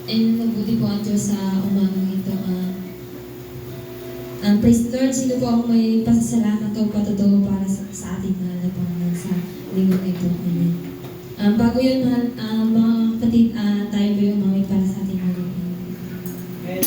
And mabuti po ang Diyos sa umagang ito. Praise the Lord, sino po ang may pasasalamat o patotoo para sa ating mahal na Panginoon sa linggo ito. Amen. Bago yun, mga kapatid, tayo po yung umawit para sa ating mahal na Panginoon. Amen.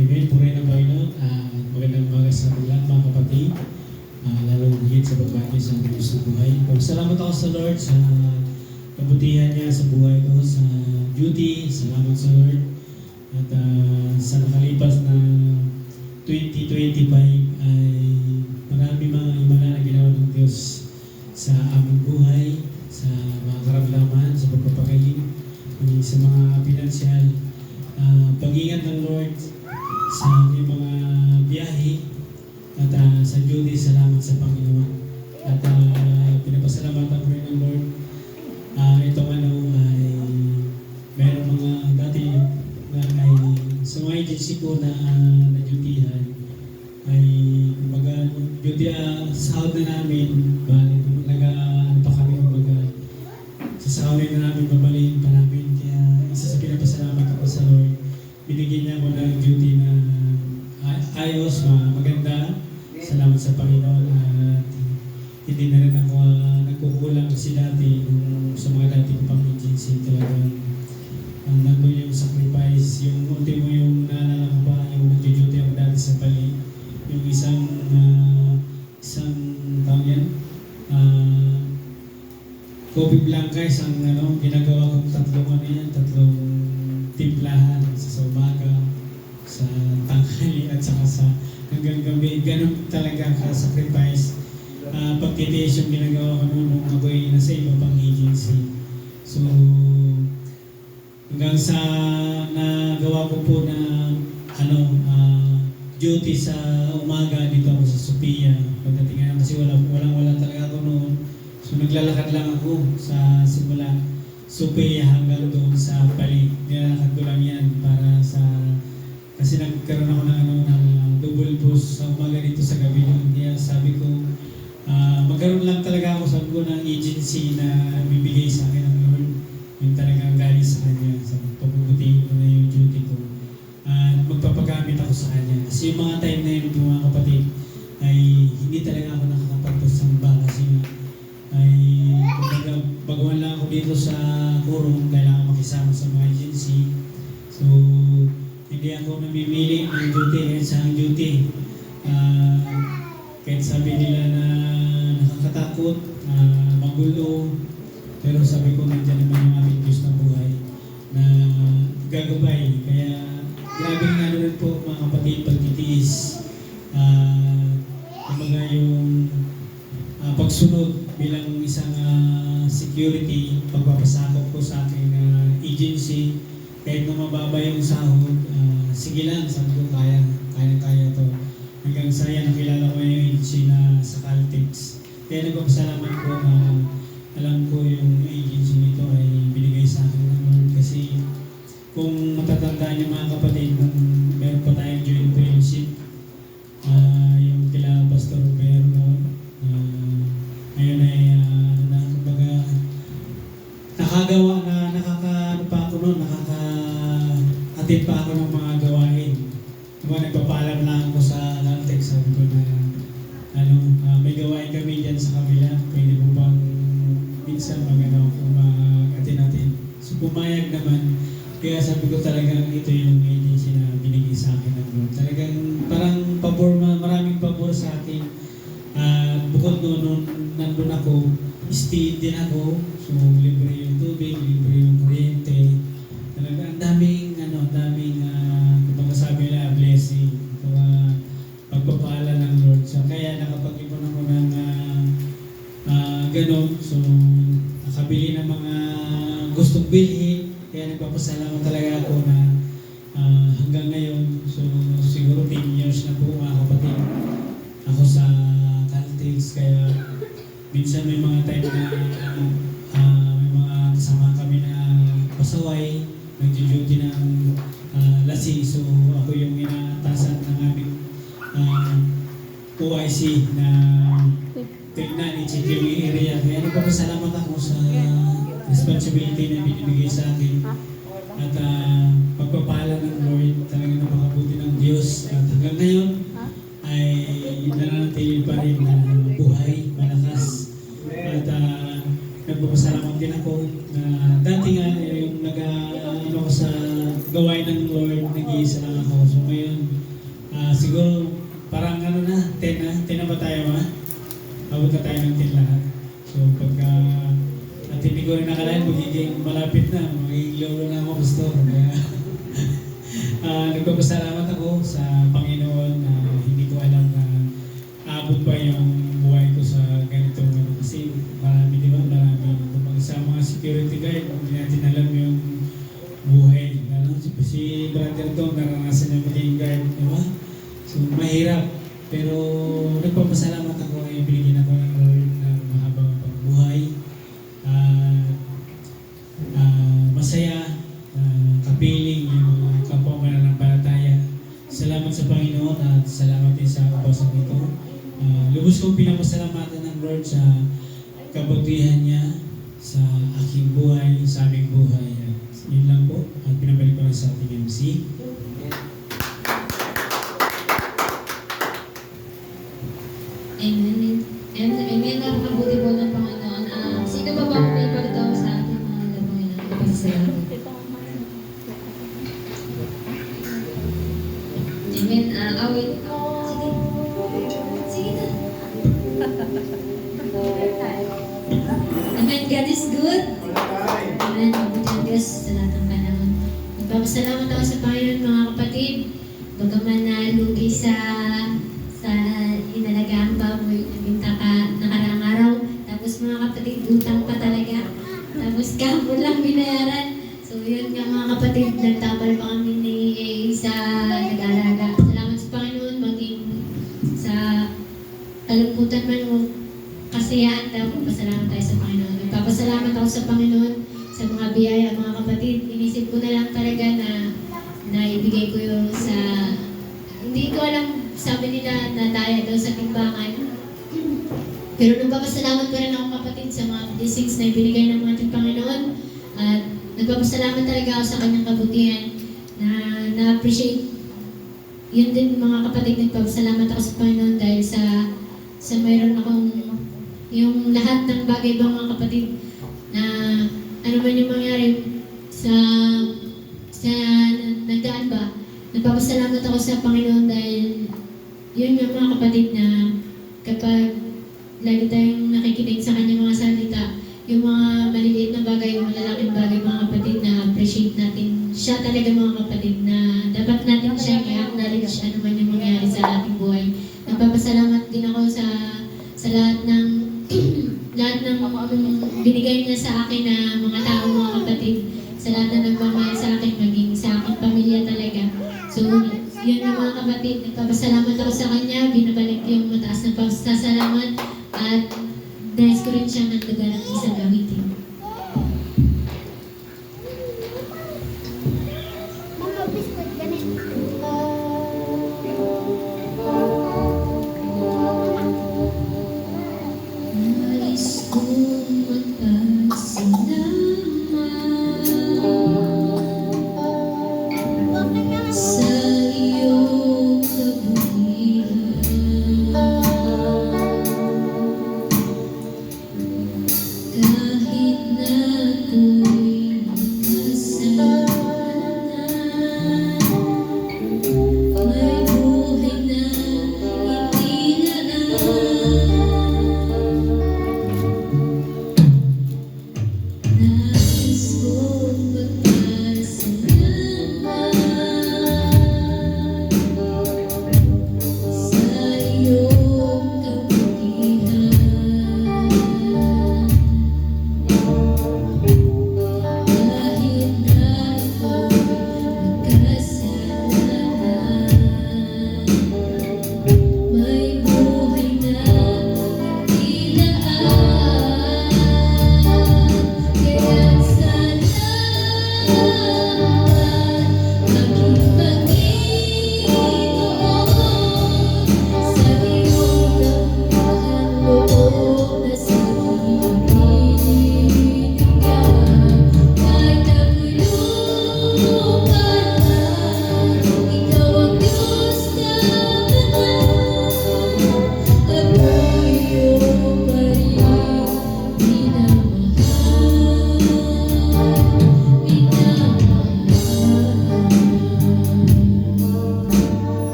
Amen. Purihin ang Panginoon. Magandang umaga sa ating lahat, mga kapatid. Lalo higit sa pagbati sa ating Diyos ng buhay. Salamat ako sa Lord sa kabutihan niya sa buhay ko, sa duty. Salamat sa Lord. At sa nakalipas na 2025 ay marami mga himala na ginawa ng Diyos sa aming buhay, sa mga karamdaman, sa pagpapagaling, sa mga pinansyal. Pag-ingat ng Lord sa aming mga biyahe at sa duty, salamat sa Panginoon. At pinapasalamatan ko rin ng Lord. Itong ay meron mga dati na ay sa mga agency ko na na-dutyhan ay kumbaga duty sahod na namin, bali nag-ano pa kami kumbaga sasahurin na namin, babalihin pa namin. Kaya isa sa pinapasalamat ako sa Lord, binigyan niya ako ng duty na ayos, maganda. Salamat sa Panginoon at hindi na rin ako nagkukulang kasi dati sa mga dati ko pang agency talagang nandun yung sacrifice, yung ultimo yung naalala ko pa, yung nag-duty ako dati sa Pali, yung isang taon yan, Kobe Blanca, isang ginagawa kong tatlong timplahan sa umaga, sa tanghali at saka sa hanggang gabi. Ganun talaga ka-sacrifice. Pagtitiis yung ginagawa ko nung ako'y nasa iba pang agency. So, hanggang sa nagawa ko po na duty sa umaga dito ako sa Sophia. Pagdating kasi wala talaga ako noon. So, naglalakad lang ako sa simula Sophia hanggang doon sa Pali. Nilalakad ko lang yan para sa kasi nagkaroon ako ng double boost sa umaga dito sa gabi yun. Kaya sabi ko, magkaroon lang talaga ako sabi ko ng agency na bibigay sa akin ng Lord. Yung talagang galing sa kanya. So, pagpuputihin ko na yung duty ko. At magpapagamit ako sa kanya. Kasi yung mga time na yun, mga kapatid, ay hindi talaga ako nakakapagpos ng ba kasi ay kumbaga baguhan lang ako dito sa Kurong, kailangan makisama sa mga agency. So, hindi ako namimili ng duty kahit saan duty. Kahit sabi nila na nakakatakot, magulo, pero sabi ko nandiyan naman yung aming Diyos na buhay na gagabay. Kaya grabe nga rin po mga kapatid, pagtitiis. Kumbaga yung pagsunod bilang isang security, pagpapasakop ko sa aking agency, kahit na mababa yung sahod, sige lang, sabi ko kaya to. Hanggang sa yan, nakilala ko yung agency na sa Caltex. Kaya nagpapasalamat ko na alam ko yung agency nito ay binigay sa akin ng Lord. Kasi kung matatandaan niyo mga kapatid, nung meron pa tayong joint fellowship, yung kila Pastor Robert noon, ngayon ay kumbaga nakagawa na nakaka-atid pa ako ng mga gawain. Diba, nagpapaalam lang ako sa Caltex, sabi ko na may gawain kami dyan sa kabila, pwede mo bang minsan kung mag-atid natin. So pumayag naman, kaya sabi ko talagang ito yung agency na binigay sa akin ng Lord. Talagang parang pabor, maraming pabor sa akin nung nandun ako, stay din ako. So, libre yung tubig, libre yung kuryente. Talaga, ang daming, kumbaga sabi nila, blessing. Pagpapala ng Lord. So, kaya nakapag-ipon ako ng ganun. So, nakabili ng mga gustong bilhin. Kaya nagpapasalamat talaga ako na hanggang ngayon. So, siguro 10 years na po mga kapatid. Ako sa Caltex. Kaya minsan may mga time na may mga kasama kami na pasaway. Nag-duty ng lasing. So, ako yung inaatasan ng aming OIC na tignan, i-check yung area. Kaya nagpapasalamat ako sa responsibility na binibigay sa akin. At pagpapala ng Lord, talagang napakabuti ng Diyos. At hanggang ngayon ay nananatili pa rin na buhay, malakas. At nagpapasalamat din ako na dati nga yung nag-ano ko sa gawain ng Lord, nag-iisa lang ako. So ngayon, siguro parang 10 na ba tayo ma? Abot na tayo ng 10 lahat. So pagka at hindi ko rin nakalain, magiging malapit na, magiging lolo na ako gusto. Kaya nagpapasalamat ako sa Panginoon na hindi ko alam na aabot pa yung buhay ko sa ganito. Kasi marami, di ba? Marami. Kapag sa mga security guard, hindi natin alam yung buhay. Si brother to, naranasan niya maging guard, di ba? So, mahirap. Pero nagpapasalamat ako ay binigyan ako ng Lord ng mahabang pagbuhay. Masaya, kapiling yung mga kapwa mananampalataya. Salamat sa Panginoon at salamat din sa kabasang ito. Lubos kong pinapasalamatan ng Lord sa kabutihan niya sa aking buhay, sa aming buhay. Yun lang po. At pinabalik ko lang sa ating MC. Amen. Amen. Napakabuti po ng Panginoon. Sino ba ang may pagdaw sa ating mga Panginoon? Ipasalamat. Amen. Awit. Sige na. Amen. God is good. Amen. Mabuti ang Diyos sa lahat ng panahon. Nagpapasalamat ako sa Panginoon mga kapatid. Bagaman na lugi sa inalagaan baboy, nabinta ka nakaraang araw. Tapos mga kapatid, utang pa talaga. Tapos kahapon lang binayaran. So yun nga mga kapatid, nagtabal pa kami ni sa nag-alaga. Salamat sa Panginoon, maging sa kalungkutan man o kasiyaan daw, pasalamat tayo sa Panginoon. Nagpapasalamat ako sa Panginoon sa mga biyaya, mga kapatid. Inisip ko na lang talaga na ibigay ko yung sa, hindi ko alam, sabi nila na daya daw sa timbangan. Pero nagpapasalamat pa rin ako kapatid sa mga blessings na ibinigay ng ating Panginoon. At nagpapasalamat talaga ako sa kanyang kabutihan na na-appreciate. Yun din mga kapatid, nagpapasalamat ako sa Panginoon dahil sa mayroon akong yung lahat ng bagay ba mga kapatid na ano man yung mangyari sa nagdaan ba. Nagpapasalamat ako sa Panginoon dahil yun yung mga kapatid na kapag lagi tayong nakikinig sa kanyang mga salita, yung mga maliliit na bagay, yung malalaking bagay mga kapatid na appreciate natin. Siya talaga mga kapatid na dapat natin siya i-acknowledge ano man yung mangyari sa ating buhay. Nagpapasalamat din ako sa lahat ng binigay niya sa akin na mga tao mga kapatid. Sa lahat na nagmamahal sa akin, maging sa aking pamilya talaga. So, yun ang mga kapatid, nagpapasalamat ako sa kanya, binabalik yung mataas na pasasalamat at nais ko rin siya ng lugar ng isang gamitin. Nais kong magpasalamat sa iyong kabutihan.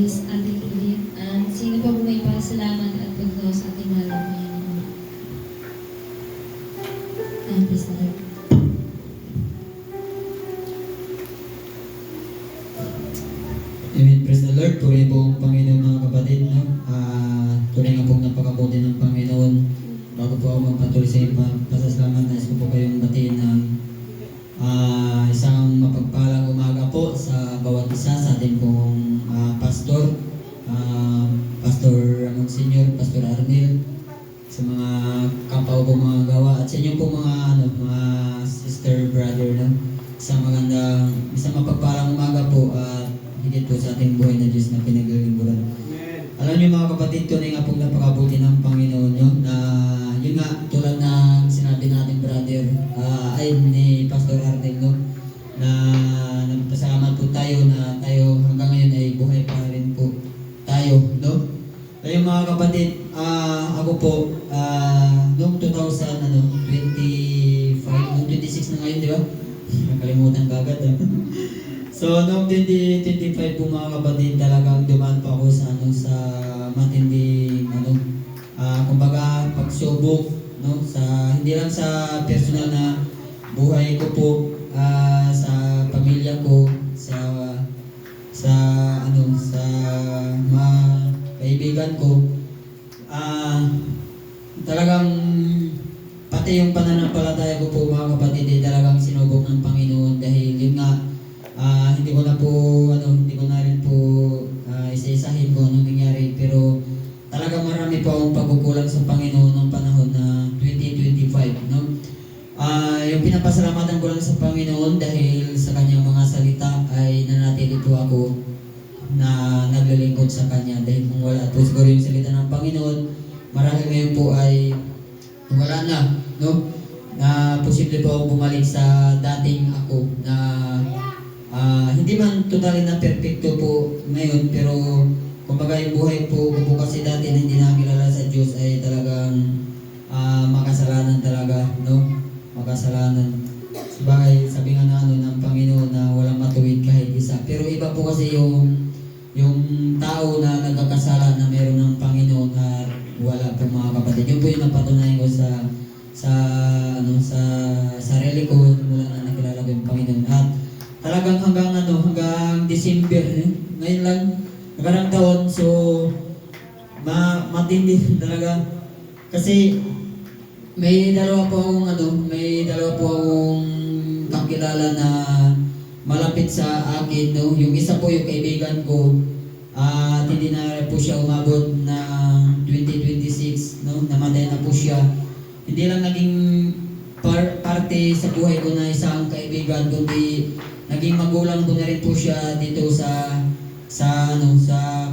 Diyos ating Panginoon. Sino pa po may pasalamat at pagkaw sa ating mahal na Panginoon? Please, Lord. Amen. Praise the Lord. Puri po ang Panginoon mga kapatid. No? Tunay nga pong napakabuti ng Panginoon. Bago po ako magpatuloy sa pasasalamat, nais ko po kayong batiin ng isang mapagpalang umaga po sa bawat isa sa ating pong pastor, Pastor Ramon Senior, Pastor Arnel, sa mga kapwa po mga gawa, at sa inyo po mga sister, brother, no? Isang mapagpalang umaga po at higit po sa ating buhay na Diyos na pinaglilingkuran. Alam niyo mga kapatid, tunay nga pong napakabuti ng Panginoon nyo na yun nga, tulad ng sinabi natin brother, ni Pastor Arnel, no? Na nagpasalamat po tayo na tayo hanggang ngayon ay buhay pa rin po tayo, no? Kaya mga kapatid, ako po, noong 2025, noong 26 na ngayon, di ba? Nakalimutan ka agad. So, noong 2025 po mga kapatid, talagang dumaan pa ako sa matinding, kumbaga, pagsubok, no? Hindi lang sa personal na buhay ko po, sa pamilya ko, sa mga kaibigan ko, talagang pati yung pananampalataya ko po mga kapatid, talagang sinubok ng Panginoon dahil yun nga, hindi ko na rin po isa-isahin kung anong nangyari, pero talagang marami po akong pagkukulang sa Panginoon ng panahon na 2025, no? Yung pinapasalamatan ko lang sa Panginoon dahil sa kanyang mga salita ay nanatili po ako na naglilingkod sa kanya, dahil kung wala po siguro yung salita ng Panginoon, marahil ngayon po ay wala na, no? Na posible po ako bumalik sa dating ako na hindi man totally na perfecto po ngayon, pero kumbaga yung buhay po ko po kasi dati na hindi nakilala sa Diyos ay talagang makasalanan talaga, no? Makasalanan. Sabagay, sabi nga ng Panginoon na walang matuwid kahit isa. Pero iba po kasi yung tao na nagkakasala na meron ng Panginoon at wala po mga kapatid. Yun po yung napatunayan ko sa sarili ko mula na nakilala ko yung Panginoon. At talagang hanggang December, ngayon lang, nakarang taon, so matindi talaga. Kasi may dalawa po akong kakilala na malapit sa akin, no? Yung isa po yung kaibigan ko, at hindi na po siya umabot ng 2026, no? Namatay na po siya. Hindi lang naging parte sa buhay ko na isang kaibigan, kundi naging magulang ko na rin po siya dito sa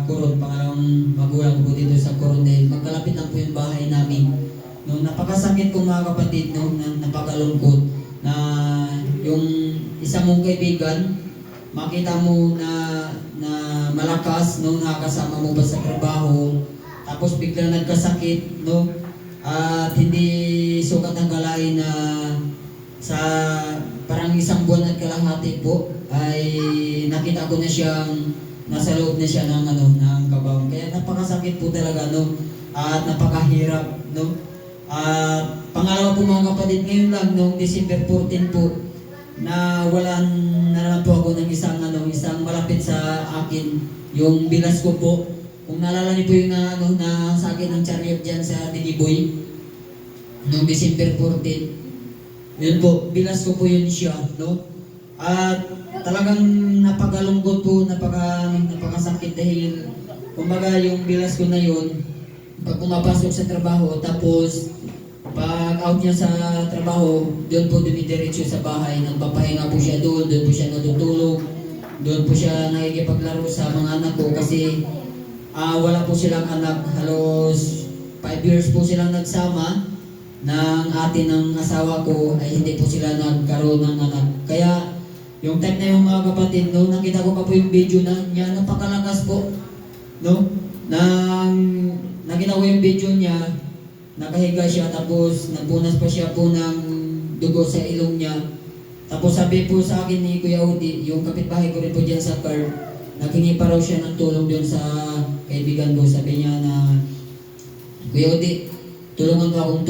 Coron. Pangalawang magulang ko dito sa Coron dahil magkalapit lang po yung bahay namin. No, napakasakit po mga kapatid, no, napakalungkot na yung isa mong kaibigan, makita mo na malakas, no, nakakasama mo ba sa trabaho, tapos biglang nagkasakit, no, at hindi sukat ang kalain na sa parang isang buwan at kalahati po ay nakita ko na siyang nasa loob na siya ng kabawang. Kaya napakasakit po talaga, no, at napakahirap, no. At pangalawa po mga kapatid, ngayon lang noong December 14 po na wala na naman po ako ng isang malapit sa akin, yung bilas ko po. Kung naalala niyo po yung na sa akin ng chariot dyan sa Diniboy noong December 14, yun po, bilas ko po yun siya, no? At talagang napakalungkot po, napakasakit dahil kumbaga yung bilas ko na yun, pag pumapasok sa trabaho, tapos pag out niya sa trabaho, doon po dumidiretso sa bahay, nagpapahinga po siya doon po siya natutulog, doon po siya nakikipaglaro sa mga anak ko kasi wala po silang anak, halos 5 years po silang nagsama ng ate ng asawa ko ay hindi po sila nagkaroon ng anak. Kaya yung time na yung mga kapatid, no, nakita ko pa po yung video na niya, napakalakas po, no? Nakita ko yung video niya, nakahiga siya, tapos nagpunas pa siya po ng dugo sa ilong niya. Tapos sabi po sa akin ni Kuya Udi, yung kapitbahay ko rin po dyan sa car, naghingi pa raw siya ng tulong doon sa kaibigan ko. Sabi niya na, Kuya Odi, tulungan mo akong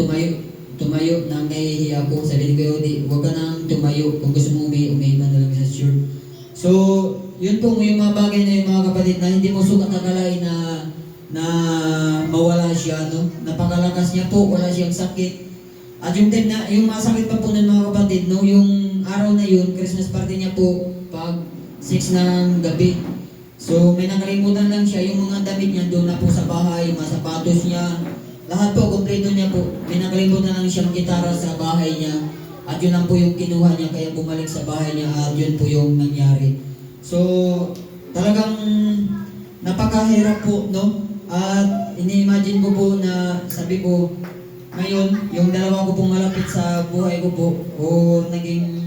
tumayo nang nahihiya ako. Sabi ni Kuya Odi, huwag ka nang tumayo. Kung gusto mo umihi ka na lang sa church. So, yun po yung mga bagay na yung mga kapatid na hindi mo sukat akalain na mawala siya, no? Napakalakas niya po, wala siyang sakit. At yung time na, yung masakit pa po ng mga kapatid, no? Yung araw na yun, Christmas party niya po, pag 6 ng gabi. So, may nakalimutan lang siya, yung mga damit niya doon na po sa bahay, yung mga sapatos niya, lahat po, kompleto niya po. May nakalimutan lang siyang gitara sa bahay niya. At yun lang po yung kinuha niya, kaya bumalik sa bahay niya, at yun po yung nangyari. So, talagang napakahirap po, no? At ini-imagine ko po na, sabi ko, ngayon, yung dalawa ko pong malapit sa buhay ko po, o naging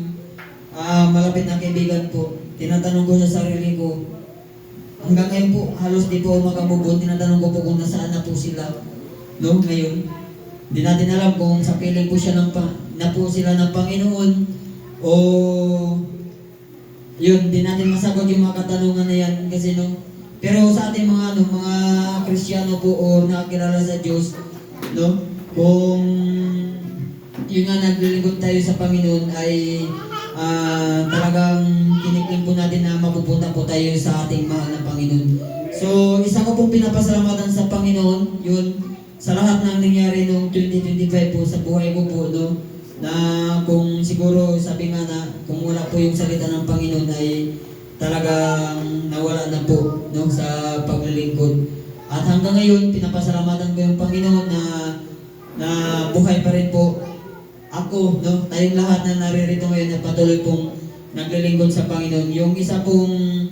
malapit na kaibigan po, tinatanong ko sa sarili ko, hanggang ngayon po, halos di po ako makamubon, tinatanong ko po kung nasaan na po sila, no? Ngayon, hindi natin alam kung sa piling po siya na po sila ng Panginoon, o yun, di natin masagot yung mga katanungan na yan kasi no. Pero sa ating mga mga Kristiyano po o nakakilala sa Diyos, no, kung yun nga naglilingkod tayo sa Panginoon ay talagang kinikling po natin na mapupunta po tayo sa ating mahal na Panginoon. So, isa ko pong pinapasalamatan sa Panginoon, yun, sa lahat ng nangyari noong 2025 po sa buhay ko po, no, na kung siguro sabi nga na kung wala po yung salita ng Panginoon ay talagang nawala na po, no, sa paglilingkod. At hanggang ngayon, pinapasalamatan ko yung Panginoon na buhay pa rin po ako, no, tayong lahat na naririto ngayon na patuloy pong naglilingkod sa Panginoon. Yung isa pong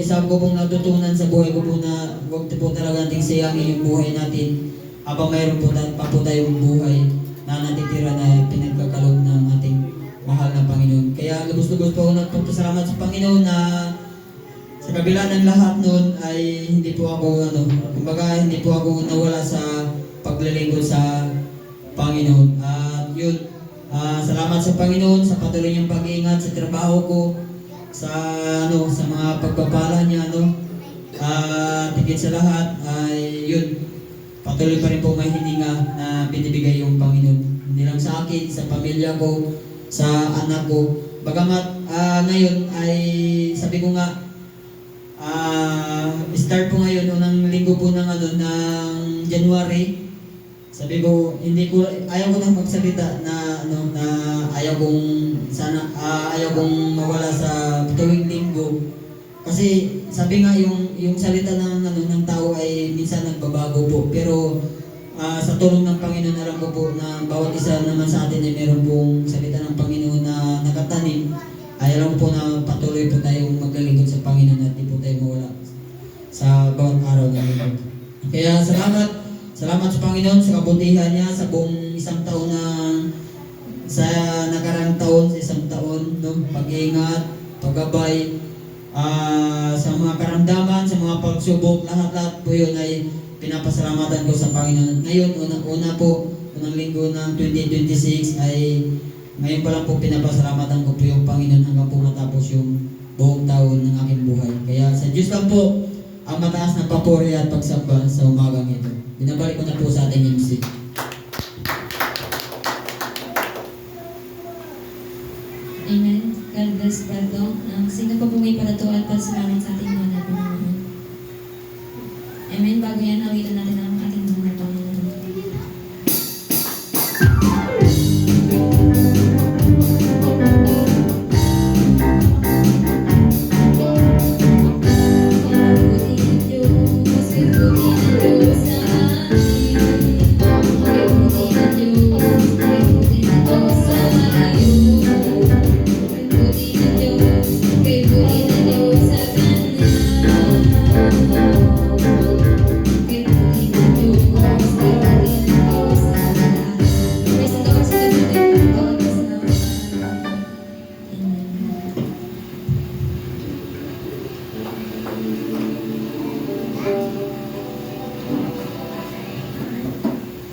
isa ko pong natutunan sa buhay ko po na huwag po talaga nating sayangin yung buhay natin habang mayroon po pa po tayong buhay na natitira na pinagkakaloob ng ating mahal na Panginoon. Kaya lubos-lubos po ako nagpapasalamat sa Panginoon na sa kabila ng lahat noon ay hindi po ako kumbaga hindi po ako nawala sa paglilingkod sa Panginoon. At yun, salamat sa Panginoon sa patuloy niyang pag-iingat sa trabaho ko, sa mga pagpapala niya, higit sa lahat ay yun, patuloy pa rin po may hininga na binibigay yung Panginoon. Hindi lang sa akin, sa pamilya ko, sa anak ko. Bagamat ngayon ay sabi ko nga, start po ngayon, unang linggo po ng January. Sabi ko, ayaw ko nang magsalita na ayaw kong mawala sa tuwing linggo. Kasi sabi nga yung salita ng tao ay minsan nagbabago po. Pero sa tulong ng Panginoon alam ko po na bawat isa naman sa atin ay meron pong salita ng Panginoon na nakatanim. Ay alam po na patuloy po tayong maglilingkod sa Panginoon at di po tayo mawala sa bawat araw ng lingkod. Kaya salamat sa Panginoon sa kabutihan niya sa buong isang taon sa nakarang taon, sa isang taon, no? Pag-iingat, paggabay, sa mga karamdaman, sa mga pagsubok, lahat po yun ay pinapasalamatan ko sa Panginoon. Ngayon, unang linggo ng 2026 ay ngayon pa lang po pinapasalamatan ko po yung Panginoon hanggang po matapos yung buong taon ng aking buhay. Kaya sa Diyos lang po ang mataas na papuri at pagsamba sa umagang ito. Binabalik ko na po sa ating MC. Amen. God bless, Brother. Sino pa po may palato at pasalamat sa ating mga Panginoon? Amen. Bago yan, awitan natin ang ating mga Panginoon.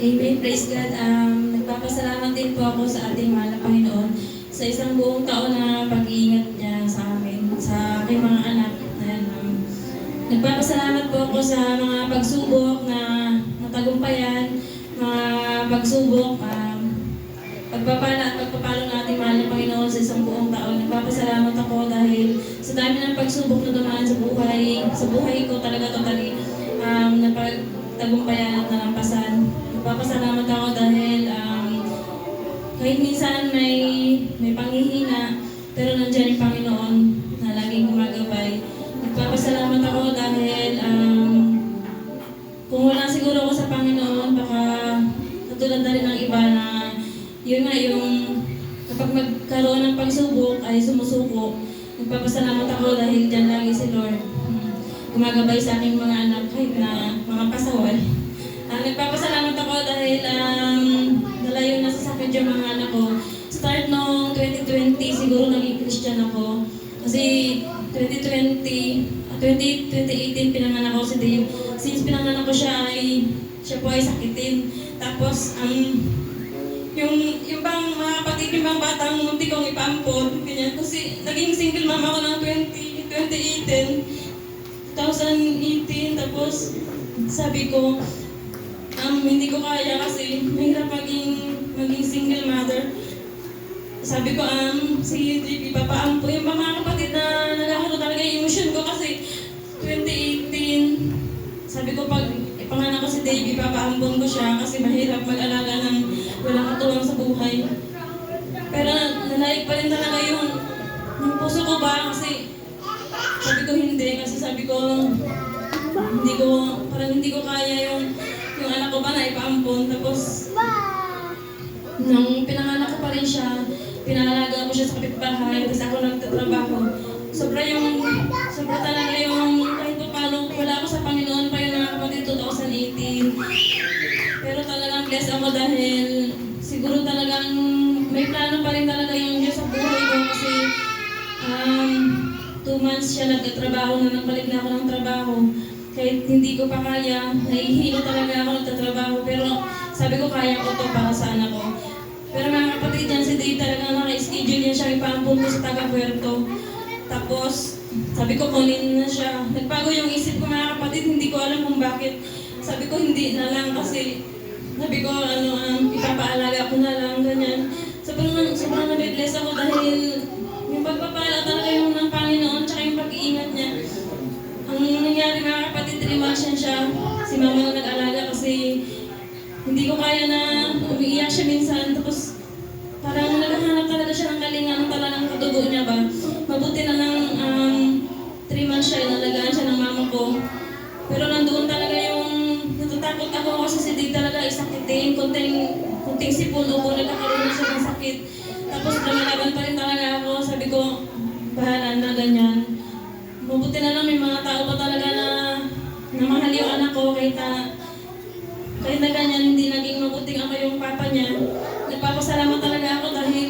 Amen. Praise God. Nagpapasalamat din po ako sa ating mahal na Panginoon sa isang buong taon na pag-iingat niya sa amin, sa aking mga anak. Ayan, Nagpapasalamat po ako sa mga pagsubok na matagumpayan, mga pagsubok, pagpapala at pagpapalo ng ating mahal na Panginoon sa isang buong taon. Nagpapasalamat ako dahil sa dami ng pagsubok na dumaan sa buhay ko talaga totally napagtagumpayan at nalampasan. Nagpapasalamat ako dahil kahit minsan may panghihina, pero nandiyan yung Panginoon na laging gumagabay. Nagpapasalamat ako dahil kung wala siguro ako sa Panginoon, baka katulad na rin ng iba na yun nga yung kapag magkaroon ng pagsubok ay sumusuko. Nagpapasalamat ako dahil dyan lagi si Lord. Gumagabay sa aking mga anak kahit na mga pasawal. Nagpapasalamat ako dahil nalayo na sa sakit yung mga anak ko. Start noong 2020, siguro naging Christian ako. Kasi 2018 pinanganak ko si Dave. Since pinanganak ko siya po ay sakitin. Tapos yung bang mga kapatid, yung bang batang munti kong ipampon, ganyan. Kasi naging single mama ko ng 2018, tapos sabi ko, hindi ko kaya kasi mahirap maging single mother. Sabi ko, si JP, papaampo yung mga kapatid na nagkakaroon talaga yung emosyon ko kasi 2018, sabi ko pag ipanganak ko si Davey, papaampon ko siya kasi mahirap mag-alaga ng walang katuwang sa buhay. Pero nalaig pa rin talaga yung puso ko ba kasi sabi ko hindi, kasi sabi ko hindi ko kaya yung anak ko ba na ipaampon. Tapos nung pinanganak ko pa rin siya, pinalaga ko siya sa kapitbahay, tapos ako nagtatrabaho. Sobra talaga yung kahit pa paano, wala ako sa Panginoon pa yung mga kapatid 2018. Pero talagang bless ako dahil siguro talagang may plano pa rin talaga yung Diyos sa buhay ko kasi 2 months siya nagtatrabaho na nagbalik na ako ng trabaho. Kahit hindi ko pa kaya, nahihilo talaga ako nagtatrabaho. Pero sabi ko kaya ko to para sa anak ko. Pero mga kapatid dyan, si Dave talaga naka-schedule niya siya ipaampun ko sa taga-Puerto. Tapos, sabi ko kunin na siya. Nagbago yung isip ko mga kapatid, hindi ko alam kung bakit. Sabi ko hindi na lang kasi, sabi ko ipapaalaga ko na lang, ganyan. Sobrang na-bless ako dahil yung pagpapala talaga yung ng Panginoon tsaka yung pag-iingat niya. Ang nangyari mga kapatid, 3 months siya. Si mama na nag-alaga kasi hindi ko kaya na umiiyak siya minsan, tapos parang naghahanap talaga siya ng kalinga ng talagang katugo niya ba. Mabuti na lang 3 months siya, inalagaan siya ng mama ko. Pero nandoon talaga yung natatakot ako kasi si Dave talaga isakitin, kunting sipon o kung nagkakaroon na siya ng sakit. Tapos lumalaban pa rin talaga ako, sabi ko, bahala na ganyan. Mabuti na lang may mga tao pa talaga na mahal yung anak ko kahit na ganyan, hindi naging mabuting ako yung papa niya. Nagpapasalamat talaga ako dahil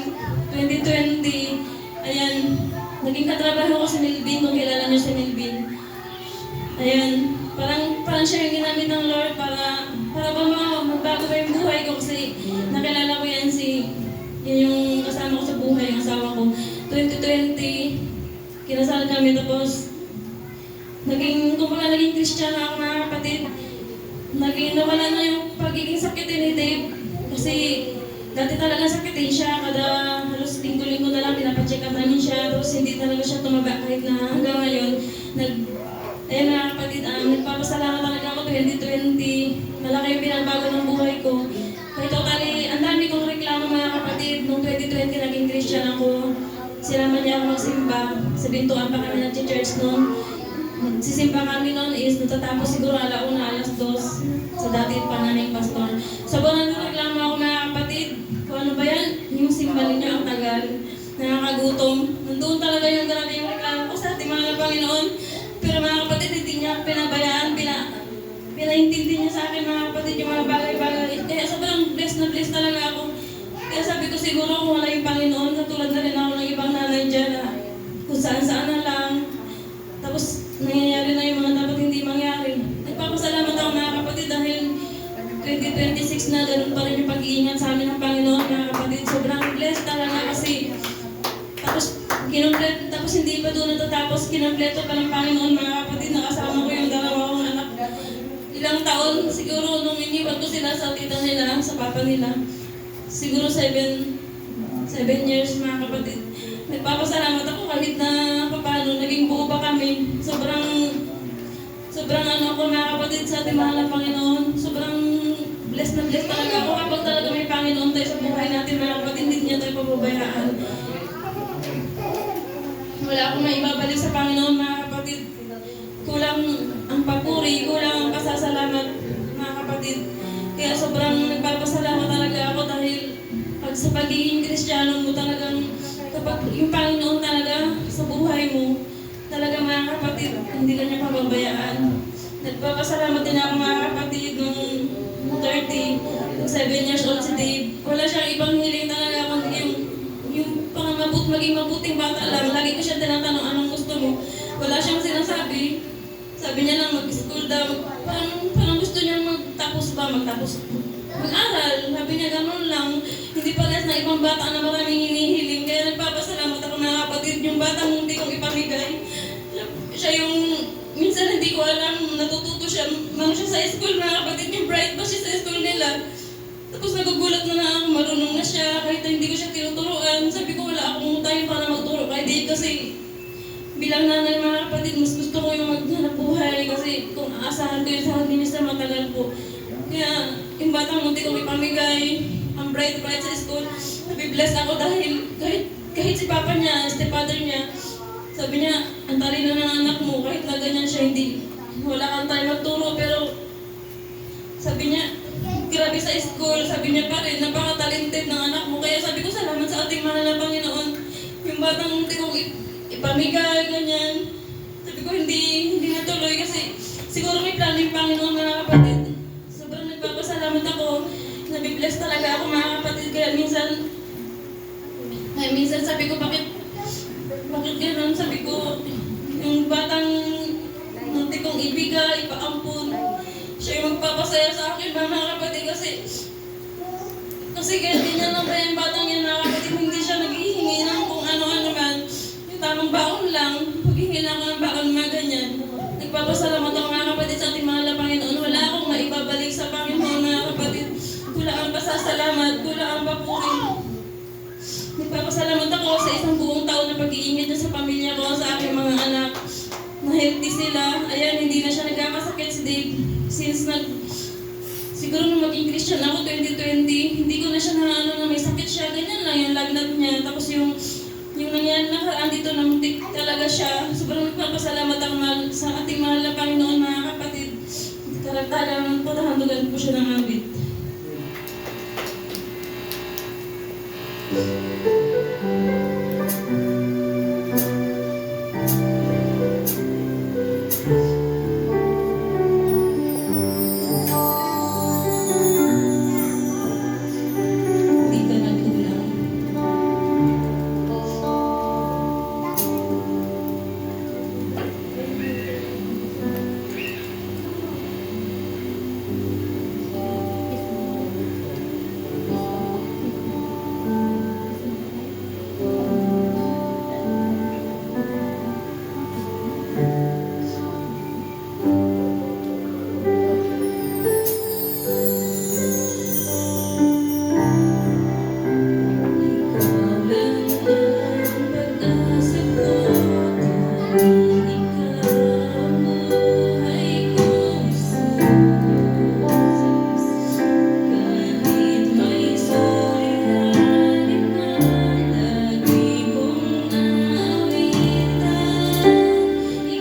2020, ayan, naging katrabaho ko si Melvin, kung kilala niyo si Melvin. Ayan, parang siya yung ginamit ng Lord para magbago pa yung buhay ko kasi nakilala ko yan yung kasama ko sa buhay, yung asawa ko. 2020, kinasal kami tapos naging Christian na ako mga kapatid. Nawala na yung pagiging sakitin ni Dave kasi dati talaga sakitin siya, kada halos linggo-linggo na lang pinapacheck up namin siya, tapos hindi talaga siya tumaba kahit na hanggang ngayon ayun mga kapatid, nagpapasalamat talaga ako 2020, malaki yung pinagbago ng buhay ko. Kahit totally, ang dami kong reklamo mga kapatid, noong 2020 naging Christian ako, sinama niya ako magsimba, sa Bintuan pa kami nag-church noon. Sisimba kami noon is natatapos siguro alauna, 2:00 sa dati pa naming pastor. Sobrang nagreklamo ako mga kapatid. Kung ano ba yan? Yung simba ninyo ang tagal. Nakakagutom. Nandun talaga yung grabe yung reklamo ko sa ating mga Panginoon. Pero mga kapatid, hindi niya pinabayaan. Pinaintindi niya sa akin mga kapatid yung mga bagay-bagay. Kaya sobrang blessed na blessed talaga ako. Kaya sabi ko siguro kung wala yung Panginoon, katulad na rin ako ng ibang nanay dyan na kung saan-saan na lang. Tapos nangyayari na yung mga dapat hindi mangyari. Nagpapasalamat ako mga kapatid dahil 2026 na ganun pa rin yung pag-iingat sa amin ng Panginoon mga kapatid. Sobrang blessed talaga kasi tapos hindi pa doon natatapos, kinumpleto pa ng Panginoon, mga kapatid, nakasama ko yung dalawa kong anak. Ilang taon, siguro nung iniwan ko sila sa tita nila, sa papa nila, siguro 7 years, mga kapatid. Nagpapasalamat ako kahit na paano, naging buo pa kami. Sobrang ano ako, mga kapatid, sa ating mahal na Panginoon. Sobrang blessed na blessed talaga ako kapag talaga may Panginoon tayo sa buhay natin, mga kapatid, hindi niya tayo pababayaan. Wala akong maibabalik sa Panginoon, mga kapatid. Kulang ang papuri, kulang ang pasasalamat, mga kapatid. Kaya sobrang nagpapasalamat talaga ako dahil pag sa pagiging Kristiyano mo talagang kapag yung Panginoon talaga sa buhay mo, talaga mga kapatid, hindi ka niya pababayaan. Nagpapasalamat din ako, mga kapatid, nung 7 years old si Dave. Wala siyang ibang hiling talaga kundi yung maging mabuting bata lang. Lagi ko siya tinatanong, anong gusto mo? Wala siyang sinasabi. Sabi niya lang mag-school daw. Parang gusto niya magtapos. Mag-aral. Sabi niya ganun lang. Hindi parehas na ibang bata na maraming hinihiling. Kaya nagpapasalamat ako, mga kapatid, yung batang hindi kong ipamigay. Siya yung, minsan hindi ko alam, natututo siya. Siya sa school, mga kapatid, yung bright ba siya sa school nila. Tapos nagugulat na ako, marunong na siya, kahit hindi ko siya tinuturuan. Sabi ko, wala akong time para magturo kay Dave kasi bilang nanay, mga kapatid, mas gusto ko yung maghanap buhay kasi kung aasahan ko yun sa minister, matagal po. Kaya yung batang munti kong ipamigay, ang bright sa school, nabibless ako dahil kahit si papa niya, stepfather niya, sabi niya, ang talino ng anak mo, kahit na ganyan siya, wala kang time magturo, pero sabi niya, grabe sa school, sabi niya pa rin, napaka-talented ng anak mo. Kaya sabi ko, salamat sa ating mahal na Panginoon. Yung batang munti kong ipamigay, ganyan. Sabi ko, hindi natuloy kasi siguro may plano yung Panginoon, mga kapatid. Sobrang nagpapasalamat ako. Nabibless talaga ako, mga kapatid. Kaya minsan sabi ko, bakit gano'n? Sabi ko, yung batang munti kong ibigay, ipaampun. Siya yung magpapasaya sa akin, mga kapatid, kasi ganyan lang ba yung batang yan, mga kapatid, hindi siya naghihingi ng kung ano-ano man. Yung tamang baon lang, paghingi lang ako ng baon, mga ganyan. Nagpapasalamat ako, mga kapatid, sa ating mahal na Panginoon. Wala akong maibabalik sa Panginoon, mga kapatid. Kulang ang pasasalamat, kulang ang papuri. Nagpapasalamat ako sa isang buong taon na pag-iingat niya sa pamilya ko, sa aking mga anak. Na healthy sila. Ayan, hindi na siya nagkakasakit si Dave. Siguro nung maging Christian ako, 2020, hindi ko na siya na may sakit siya. Ganyan lang yung lagnat niya. Tapos yung nangyari na dito, namuntik talaga siya. Sobrang nagpapasalamat ako sa ating mahal na Panginoon, mga kapatid. Talagang patahandugan po siya ng abit.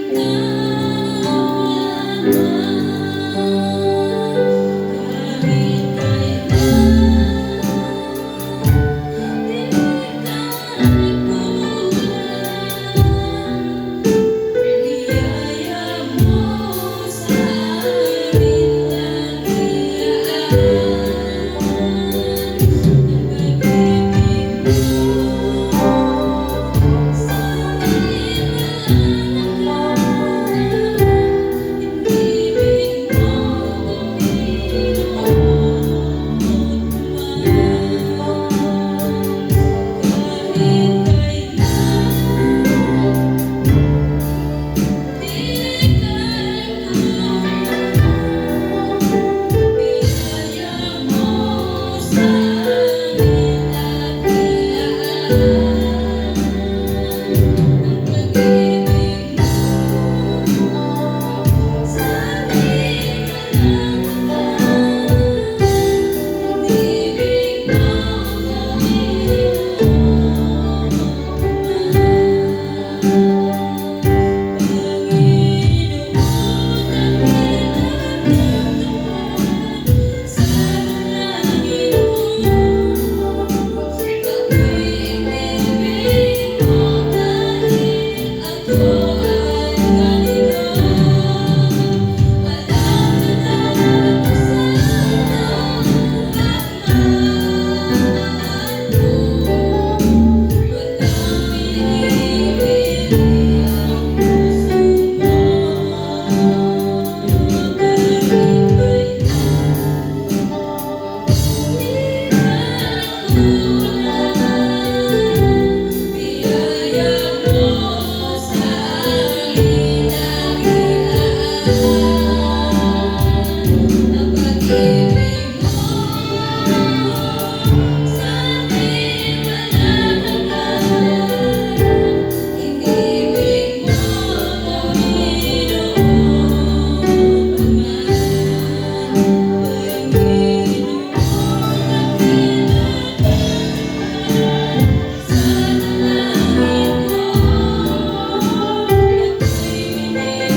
Ikaw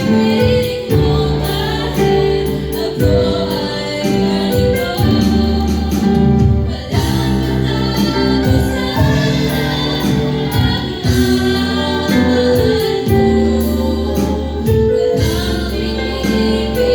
inibig mo kahit ako ay ganito. Walang katapusan ang mahal mo. Walang pinipili ang puso mo.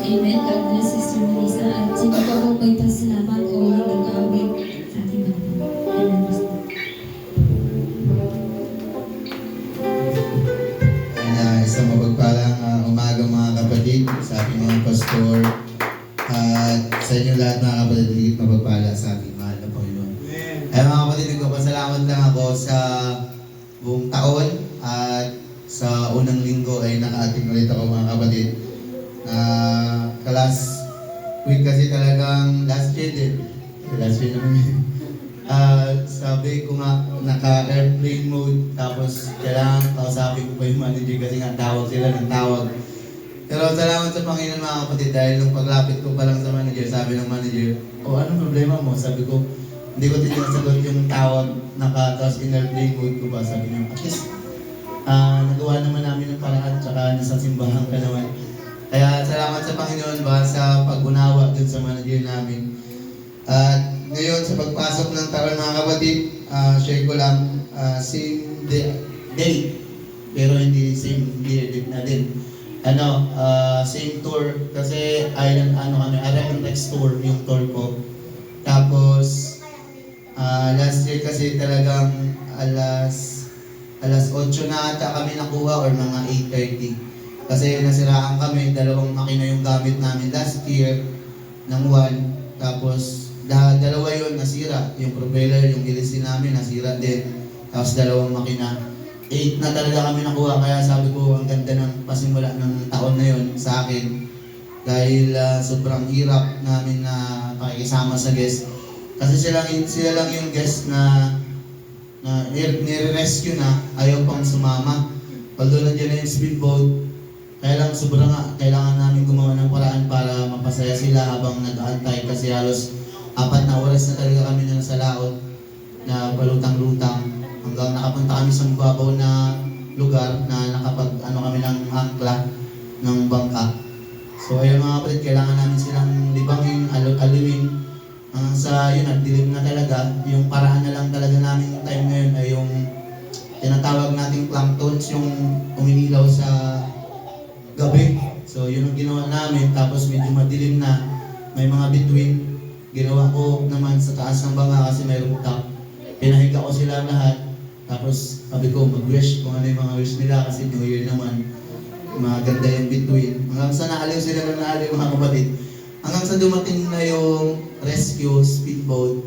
Amen. God bless Sister Melissa. At sino pa po may pasalamat o nag-aawit sa ating mga po. Amen. Isang mapagpalang umaga mga kapatid sa ating mga pastor at sa inyo lahat mga kapatid, higit mapagpala sa ating mahal na Panginoon. Ay mga kapatid, nagpapasalamat lang ako sa buong taon at sa unang linggo ay naka-ating ulit ako mga kapatid. Last week kasi talagang last year naman yun. Sabi ko nga, naka-airplane mode, tapos kailangan kausapin ko pa yung manager kasi nga tawag sila ng tawag. Pero salamat sa Panginoon mga kapatid dahil nung paglapit ko pa lang sa manager, sabi ng manager, anong problema mo? Sabi ko, hindi ko tinasagot yung tawag, tapos in-airplane mode ko ba? Sabi niya, at least, nagawa naman namin ng paraan, tsaka nasa simbahan ka naman. Kaya salamat sa Panginoon ba sa pag-unawa dun sa manager namin. At ngayon sa pagpasok ng taon mga kapatid, share ko lang same date pero hindi same year date na din. Same tour kasi Aragon Rex tour yung tour ko. Tapos last year kasi talagang alas 8 na ata kami nakuha or mga 8:30. Kasi nasiraan kami, 2 makina yung gamit namin last year ng 1. Tapos dalawa yun nasira. Yung propeller, yung ilisin namin nasira din. Tapos 2 makina. 8 na talaga kami nakuha. Kaya sabi ko, ang ganda ng pasimula ng taon na yun sa akin. Dahil sobrang hirap namin na pakikisama sa guest. Kasi sila lang yung guest na nire-rescue na, ayaw pang sumama. Although nandiyan na yung speedboat, kaya lang sobrang kailangan namin gumawa ng paraan para mapasaya sila habang nag-aantay kasi halos 4 na oras na talaga kami na nasa laot na palutang-lutang hanggang nakapunta kami sa mababaw na lugar na kami ng angkla ng bangka. So ayun mga kapatid, kailangan namin silang libangin, aliwin sa yun at dilim na talaga. Yung paraan na lang talaga namin yung time ngayon ay yung tinatawag nating planktons, yung umiilaw sa gabi. So yun ang ginawa namin, tapos medyo madilim na, may mga bituin. Ginawa ko naman sa taas ng banga kasi may rooftop. Pinahiga ko sila lahat, tapos sabi ko mag-wish kung ano yung mga wish nila kasi New Year naman. Maganda yung bituin. Hanggang sa naaliw sila na naaliw mga kapatid. Hanggang sa dumating na yung rescue speedboat,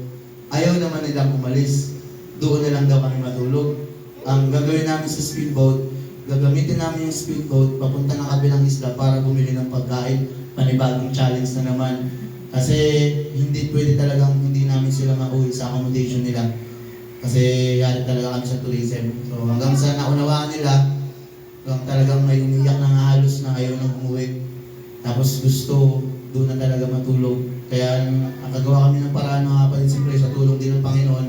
ayaw naman nilang umalis. Doon na lang daw kami matulog. Ang gagawin namin sa speedboat, gagamitin namin yung speedboat papunta ng kabilang isla para bumili ng pagkain. Panibagong challenge na naman. Kasi hindi pwede talagang hindi namin sila mauwi sa accommodation nila. Kasi yari talaga kami sa tourism. So hanggang sa naunawaan nila, hanggang talagang may umiyak na nga halos na ayaw nang umuwi. Tapos gusto doon na talaga matulog. Kaya nakagawa kami ng paraan mga kapatid, siyempre sa tulong din ng Panginoon.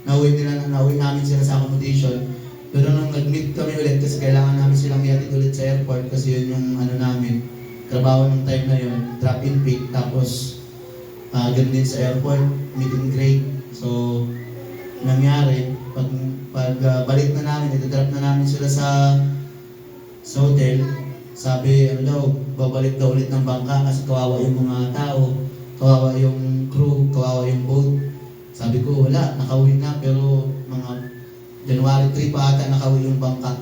Nauwi namin sila sa accommodation. Pero nung nag-meet kami ulit kasi kailangan namin silang ihatid ulit sa airport kasi yun yung namin, trabaho ng time na yun, drop in pick, tapos ganun din sa airport, meet and greet. So, nangyari, pag balik na namin, ito-drop na namin sila sa hotel, sabi, babalik daw ulit ng bangka kasi kawawa yung mga tao, kawawa yung crew, kawawa yung boat. Sabi ko, wala, nakauwi na, pero mga January 3 pa ata nakauwi yung bangka.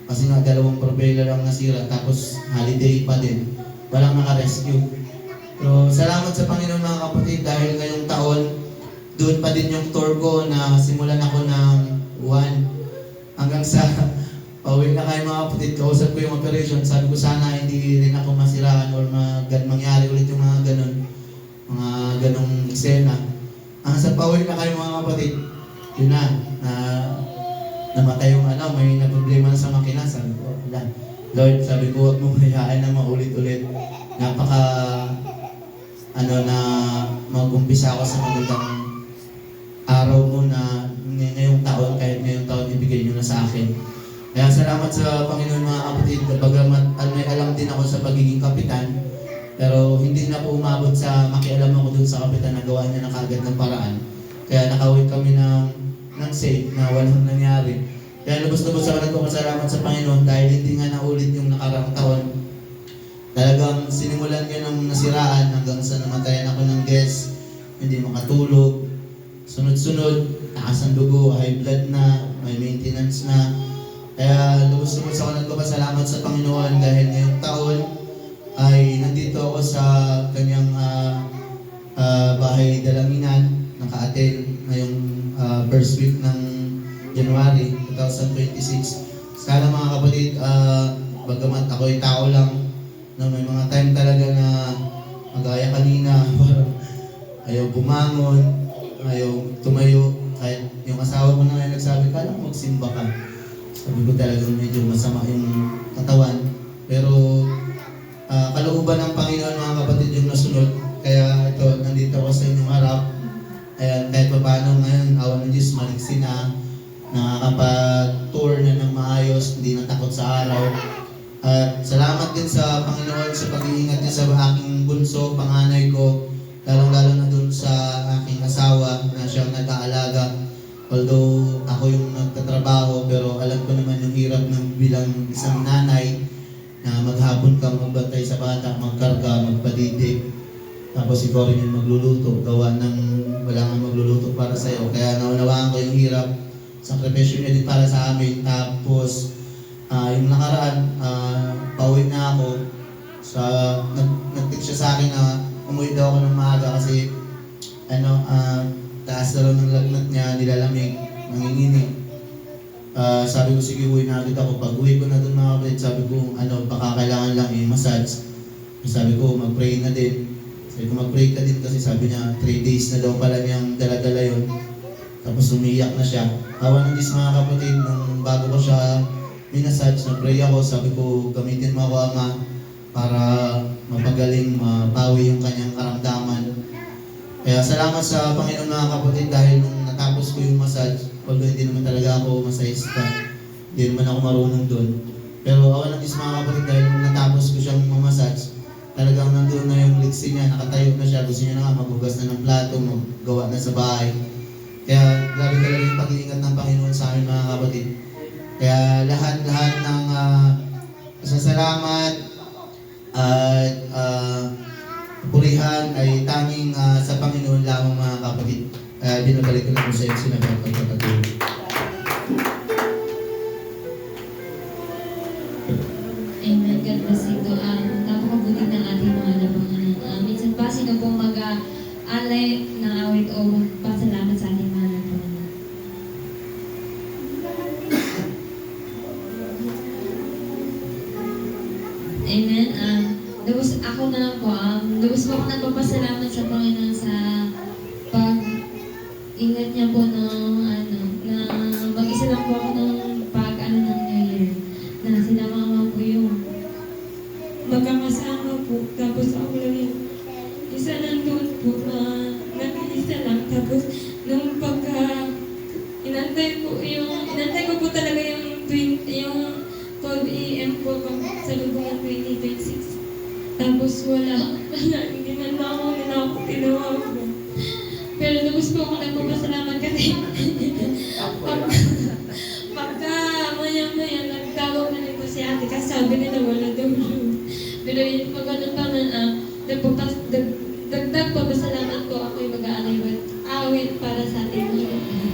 Kasi nga 2 propeller ang nasira, tapos holiday pa din. walang naka-rescue. Pero salamat sa Panginoon mga kapatid dahil ngayong taon, doon pa din yung tour ko na simulan ako ng 1 hanggang sa pauwi na kayo mga kapatid. Kausap ko yung operation, sabi ko sana hindi rin ako masiraan or mangyari ulit yung mga ganong eksena. Hanggang sa pauwi na kayo mga kapatid, yun na namatay yung may problema na sa makina. Sabi ko, Lord, sabi ko, huwag mo hayaan na maulit-ulit. Na mag-umpisa ako sa magandang araw mo na ngayong taon, kahit ngayong taon ibigay nyo na sa akin. Kaya salamat sa Panginoon mga kapatid, bagamat may alam din ako sa pagiging kapitan, pero hindi na po umabot sa makialam ako dun sa kapitan na gawa niya na kaagad ng paraan. Kaya nakauwi kami ng safe na walang nangyari. Kaya lubos-lubos ako nagpapasalamat sa Panginoon dahil hindi nga naulit yung nakaraang taon. Talagang sinimulan niya ng nasiraan hanggang sa namatayan ako ng guest, hindi makatulog, sunod-sunod, taas ang dugo, high blood na, may maintenance na. Kaya lubos-lubos ako nagpapasalamat sa Panginoon dahil ngayong taon ay nandito ako sa kanyang bahay dalanginan, naka-attend ngayong first week ng January 2026. Sana mga kapatid, bagamat ako'y tao lang, na may mga time talaga na magaya kanina, ayaw bumangon, ayaw tumayo. Kahit yung asawa ko na nga nagsabi, kala mo magsimba ka. Sabi ko talagang medyo masama yung katawan. Pero kalooban ng Panginoon mga kapatid yung nasunod. Kaya ito, nandito ako sa inyong harap. Ayan, kahit pa paano ngayon, awan ng Diyos, maliksi na, nakakapag-tour na ng maayos, hindi na takot sa araw. At salamat din sa Panginoon sa pag-iingat niya sa aking bunso, panganay ko, lalong-lalo na dun sa aking asawa na siyang nag-aalaga. Although ako yung nagtatrabaho, pero alam ko naman yung hirap ng bilang isang nanay na maghapon ka magbantay sa bata, magkarga, magpadidik. Tapos ikaw rin yung magluluto, gawa ng wala nga magluluto para sa'yo. Kaya naunawaan ko yung hirap, sakripisyo niya din para sa amin. Tapos yung nakaraan, pauwi na ako. Nag-text siya sa akin na umuwi daw ako ng maaga kasi taas na ng lagnat niya, nilalamig, nanginginig. Sabi ko, sige, uwi na agad ako. Pag uwi ko na doon mga kapatid, sabi ko, baka kailangan lang i-massage. Sabi ko, mag-pray na din. Sabi ko, mag-pray ka din kasi sabi niya, 3 days na daw pala niyang dala-dala yun. Tapos umiyak na siya. Awan ng Diyos mga kapatid, nung bago ko siya minasage, nag-pray ako, sabi ko, gamitin mo ako Ama para mapagaling, mapawi yung kanyang karamdaman. Kaya salamat sa Panginoon mga kapatid dahil nung natapos ko yung massage, although hindi naman talaga ako masahista, hindi naman ako marunong doon. Pero awan ng Diyos mga kapatid dahil nung natapos ko siyang mamassage, talagang nandun na yung liksi niya, nakatayo na siya, gusto niya na nga maghugas na ng plato, maggawa na sa bahay. Kaya grabe talaga yung pag-iingat ng Panginoon sa amin mga kapatid. Kaya lahat ng pasasalamat at purihan ay tanging sa Panginoon lamang mga kapatid. Kaya binabalik ko na po sa iyo sinabi ang pagpapatuloy. Amen. God bless you. Napakabuti ng ating mga labangan. Minsan pa sino pong mag-alay ng awit o pasalamat sa ating mga labangan. Amen. Lubos ako na po. Lubos po ako nagpapasalamat sa Panginoon sa pag-ingat niya po ng na mag-isa lang po ako ng ng New Year. Na sinama po yung magkakasama po. Tapos ako lang yung isa nandun po na nag-iisa lang. Tapos nung inantay ko po talaga yung 12 AM po sa lubungan 2026. Tapos wala, hindi man ako tinawag ko. Pero lubos po ako nagpapasalamat kasi pagka maya-maya nagtawag na nito si ate kasi sabi nila wala daw siya. Pero yun pag ganun pa man, dagdag pa pasalamat ko ako'y mag-aalay awit para sa ating mga.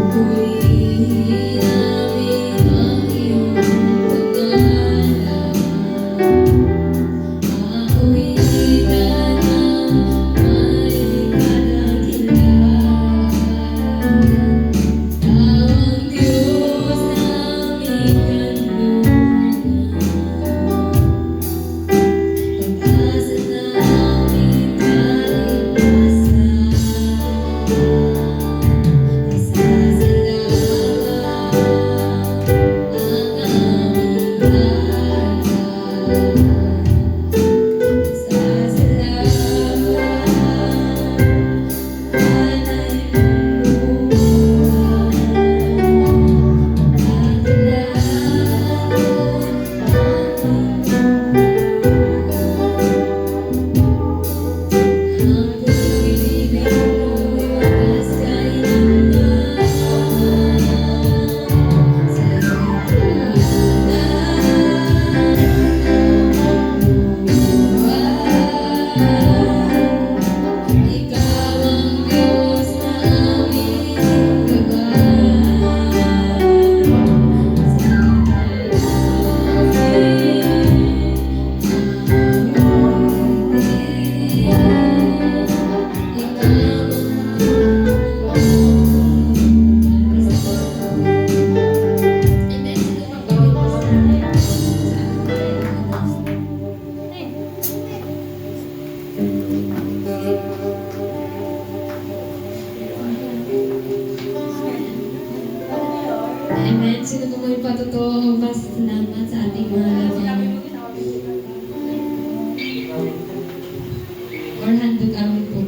Pupurihin namin ang iyong pangalan. Aawitan ng may kadakilaan. Ikaw ang Diyos na aming kaibigan. Pag-asa naming kaligtasan. Pasasalamat ang aming Ala. Amen. Sino po may patotoo pasalamat sa ating mga laban? Or handog amin po.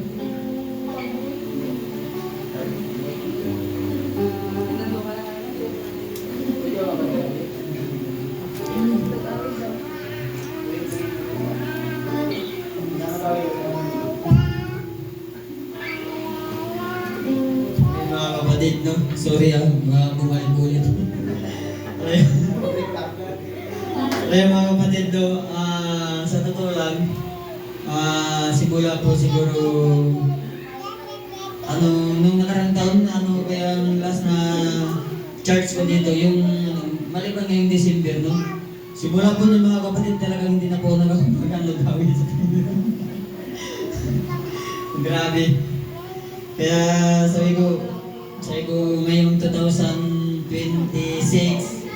Mga kapatid, no? Sorry mga bumalik ulit. Kaya mga kapatid, no? Sa totoo lang, simula po siguro, nung nakarang taon, kaya ang last na church ko dito, yung maliban ngayong December, no? Simula po ng mga kapatid, talagang hindi na po nakapag-gawin sa Grabe. Kaya sabi ko ngayong 2026,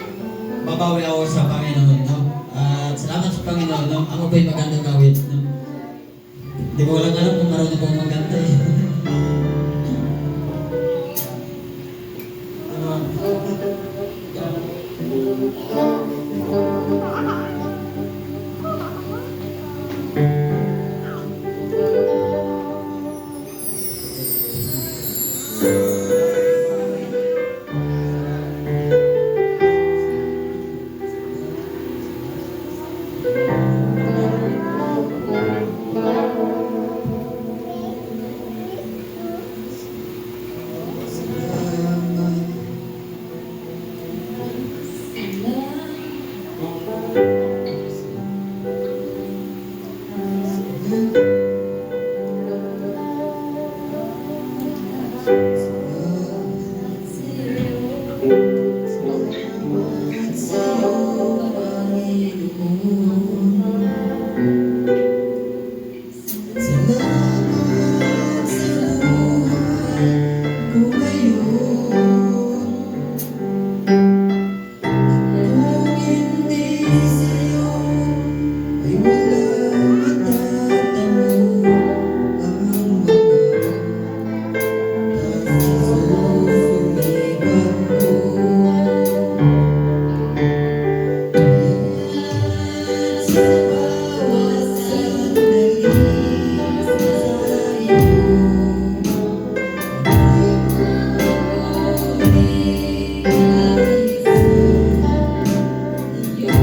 babawi ako sa Panginoon, no? At salamat sa Panginoon, no? Ako po'y magandang gawin, no? Hindi ko lang alam kung marunong akong maganda, eh. Salamat sa buhay ko ngayon. Kung hindi sa'yo ay walang matatamo ang mga pagsusuliban ko. Sa bawat sandali sa iyo,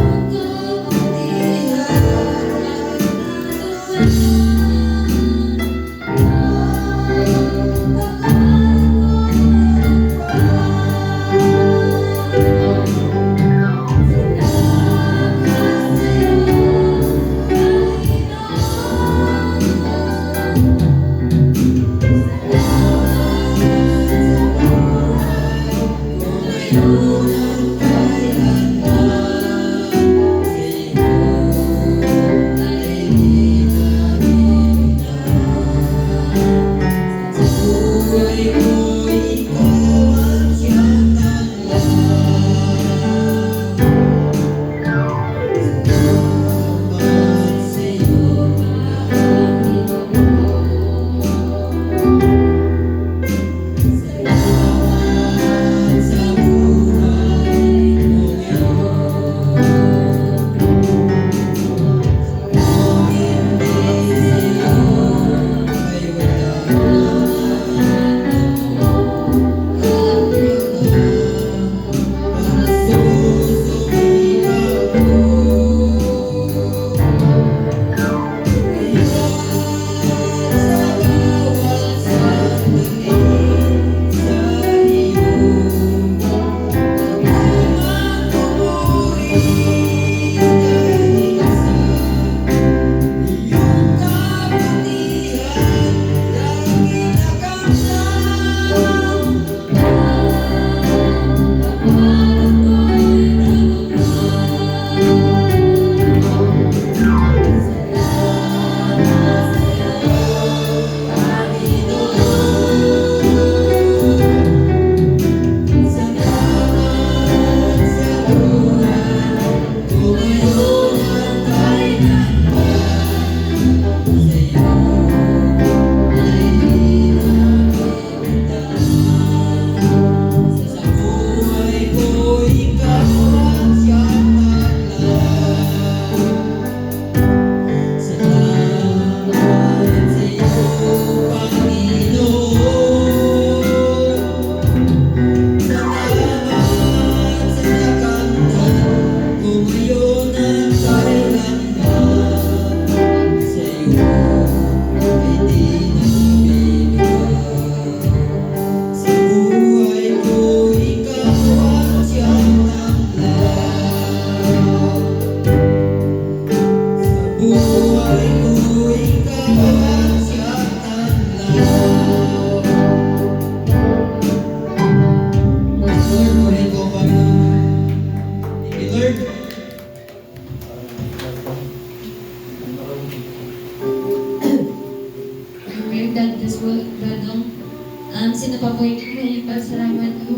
sino pa po yung pasalamat ko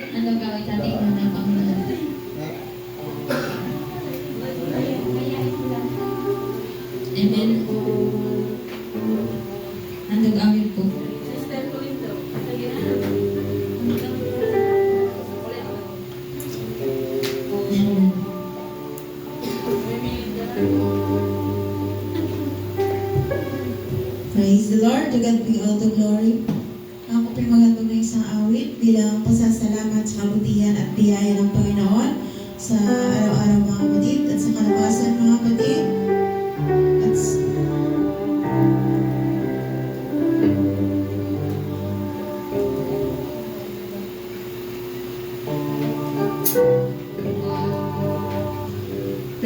ano gawin natin na Panginoon. Amen. Ang nag-awit po. Amen. Praise the Lord, to God be all the glory. Ako po'y magandang na isang awit bilang pasasalamat sa kabutihan at biyaya ng Panginoon sa araw-araw mga kapatid at sa kalakasan mga kapatid. At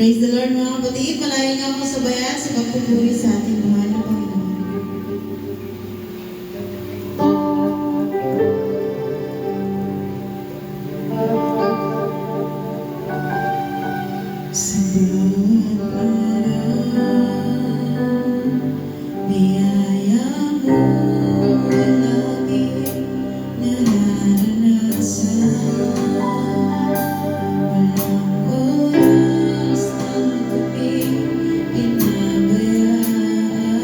Praise the Lord mga kapatid. Malayo niyo ako sa bayan sa pagpupuri sa ating mahal na Panginoon. Sa buong araw, biyaya mo lagi nararanasan. Walang oras na gabi pinabayaan.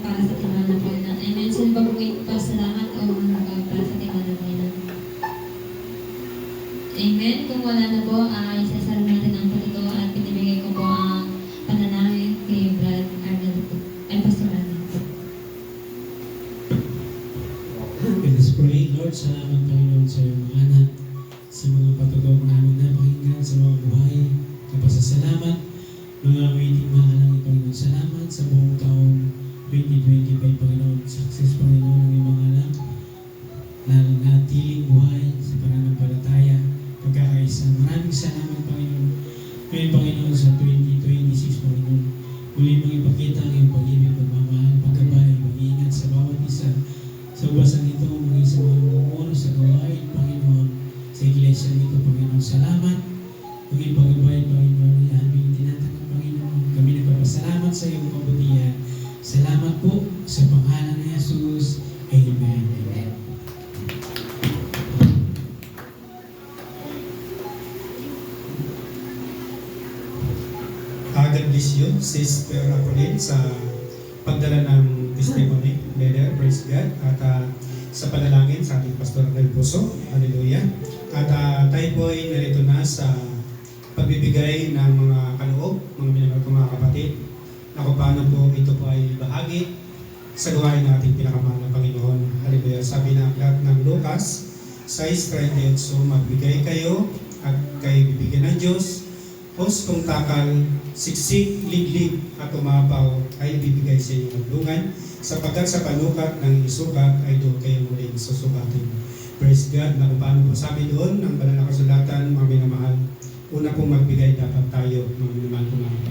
para sa ating mahal na Panginoon. Amen. Sino ba po may pasalamat o para sa ating mahal na Panginoon? Amen. Kung wala na po, isasara natin ang patito at pinibigay ko po ang pananangin kay Brad Arnel po. Ay, Pastor Arnel po. Let us pray. Lord, salamat Panginoon sa iyong mga anak, sa mga patutong namin na pakinggan, sa mga buhay, kapasasalamat, mga waiting mga langit, Panginoon. Salamat sa buong taon 2025, Panginoon. Success, Panginoon, ng iyong mga anak, na natiling buhay sa pananampalataya, pagkakaisa. Maraming salamat, Panginoon. Ngayon, Panginoon, sa 2026, Panginoon, muli mong ipakita ang iyong pag-ibig, pagmamahal, paggabay, mag-iingat sa bawat isa. Sa ubasan ito, maging sa mga mumuno sa gawain, Panginoon, sa iglesia nito, Panginoon. Salamat. Maging paggabay, Panginoon, aming tinatanggap, Panginoon. Kami nagpapasalamat sa iyong kabutihan. Salamat po sa pangalan ni Jesus. Amen. Amen. God bless you, Sister Apolline, sa pagdala ng testimony. Leader, praise God. At sa panalangin sa ating Pastor Del Puso. Hallelujah. At tayo po ay narito na sa pagbibigay ng mga kaloob, mga minamahal kong mga kapatid, na kung paano po ito po ay bahagi sa gawain ng ating pinakamahal na Panginoon. Hallelujah. Sabi ng aklat ng Lucas 6:38, so magbigay kayo at kayo bibigyan ng Diyos. Hos kung takal, siksik, liglig at umapaw ay bibigay sa inyong maglungan, sapagkat sa panukat ng isukat ay doon kayo muling susukatin. Praise God. Na kung paano po sabi doon ng banal na kasulatan, mga minamahal, una pong magbigay dapat tayo, mga minamahal.